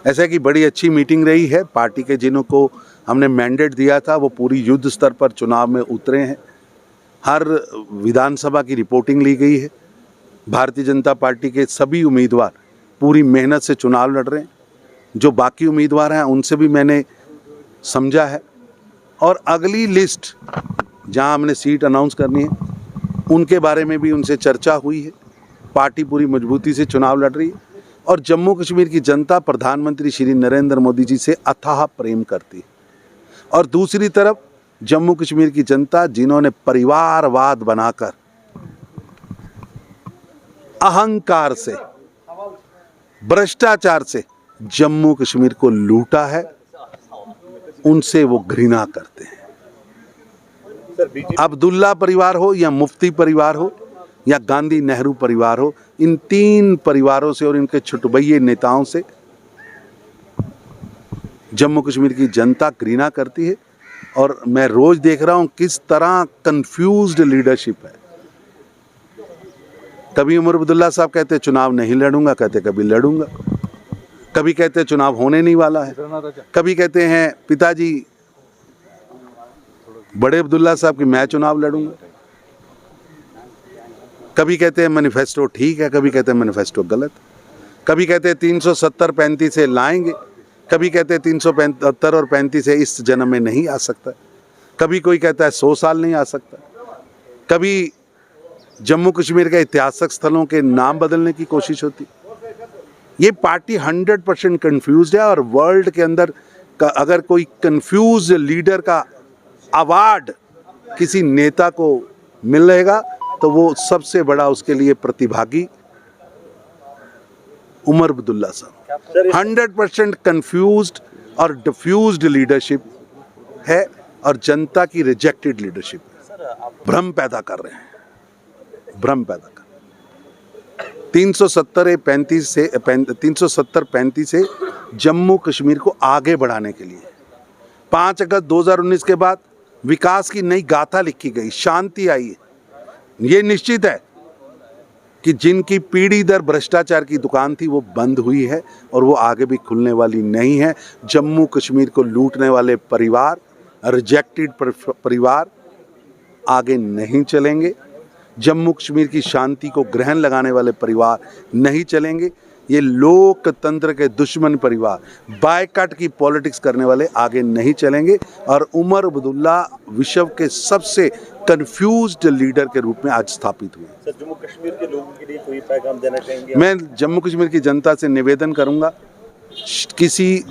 ऐसा कि बड़ी अच्छी मीटिंग रही है। पार्टी के जिन्हों को हमने मैंडेट दिया था वो पूरी युद्ध स्तर पर चुनाव में उतरे हैं। हर विधानसभा की रिपोर्टिंग ली गई है। भारतीय जनता पार्टी के सभी उम्मीदवार पूरी मेहनत से चुनाव लड़ रहे हैं। जो बाकी उम्मीदवार हैं उनसे भी मैंने समझा है और अगली लिस्ट जहां हमने सीट अनाउंस करनी है उनके बारे में भी उनसे चर्चा हुई है। पार्टी पूरी मजबूती से चुनाव लड़ रही है और जम्मू कश्मीर की जनता प्रधानमंत्री श्री नरेंद्र मोदी जी से अथाह प्रेम करती है। और दूसरी तरफ जम्मू कश्मीर की जनता जिन्होंने परिवारवाद बनाकर अहंकार से, भ्रष्टाचार से जम्मू कश्मीर को लूटा है, उनसे वो घृणा करते हैं। अब्दुल्ला परिवार हो या मुफ्ती परिवार हो या गांधी नेहरू परिवार हो, इन तीन परिवारों से और इनके छुटभइये नेताओं से जम्मू कश्मीर की जनता घृणा करती है। और मैं रोज देख रहा हूं किस तरह कंफ्यूज्ड लीडरशिप है। कभी उमर अब्दुल्ला साहब कहते चुनाव नहीं लड़ूंगा, कहते कभी लड़ूंगा, कभी कहते चुनाव होने नहीं वाला है, कभी कहते हैं पिताजी बड़े अब्दुल्ला साहब की मैं चुनाव लड़ूंगा, कभी कहते हैं मैनिफेस्टो ठीक है, कभी कहते हैं मैनिफेस्टो गलत, कभी कहते हैं 370-35 से लाएंगे, कभी कहते हैं 375 और 35 से इस जन्म में नहीं आ सकता, कभी कोई कहता है 100 साल नहीं आ सकता, कभी जम्मू कश्मीर के ऐतिहासिक स्थलों के नाम बदलने की कोशिश होती। ये पार्टी 100% कंफ्यूज्ड है और वर्ल्ड के अंदर अगर कोई कंफ्यूज लीडर का अवार्ड किसी नेता को मिलेगा तो वो सबसे बड़ा उसके लिए प्रतिभागी उमर अब्दुल्ला साहब। 100% कंफ्यूज्ड और डिफ्यूज्ड लीडरशिप है और जनता की रिजेक्टेड लीडरशिप है। भ्रम पैदा कर रहे हैं, भ्रम पैदा कर 370-35 से जम्मू कश्मीर को आगे बढ़ाने के लिए 5 अगस्त 2019 के बाद विकास की नई गाथा लिखी गई, शांति आई है। ये निश्चित है कि जिनकी पीढ़ी दर भ्रष्टाचार की दुकान थी वो बंद हुई है और वो आगे भी खुलने वाली नहीं है। जम्मू कश्मीर को लूटने वाले परिवार, रिजेक्टेड परिवार आगे नहीं चलेंगे। जम्मू कश्मीर की शांति को ग्रहण लगाने वाले परिवार नहीं चलेंगे। ये लोकतंत्र के दुश्मन परिवार, बायकॉट की पॉलिटिक्स करने वाले आगे नहीं चलेंगे। और उमर अब्दुल्ला विश्व के सबसे कंफ्यूज्ड लीडर के रूप में आज स्थापित हुए। सर, जम्मू कश्मीर के लोगों के लिए कोई पैगाम देना चाहेंगे? मैं जम्मू कश्मीर की जनता से निवेदन करूंगा, किसी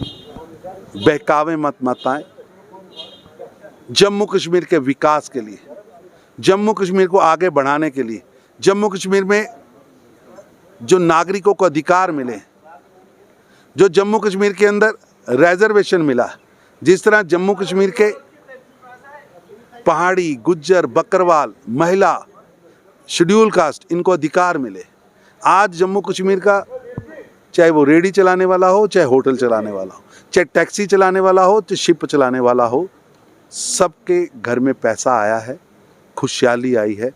बहकावे मत आए। जम्मू कश्मीर के विकास के लिए, जम्मू कश्मीर को आगे बढ़ाने के लिए, जम्मू कश्मीर में जो नागरिकों को अधिकार मिले, जो जम्मू कश्मीर के अंदर रिजर्वेशन मिला, जिस तरह जम्मू कश्मीर के पहाड़ी, गुज्जर, बकरवाल, महिला, शेड्यूल कास्ट, इनको अधिकार मिले। आज जम्मू कश्मीर का चाहे वो रेडी चलाने वाला हो, चाहे होटल चलाने वाला हो, चाहे टैक्सी चलाने वाला हो, चाहे शिप चलाने वाला हो, सबके घर में पैसा आया है, खुशहाली आई है,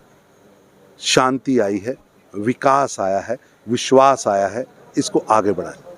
शांति आई है, विकास आया है, विश्वास आया है। इसको आगे बढ़ाएं।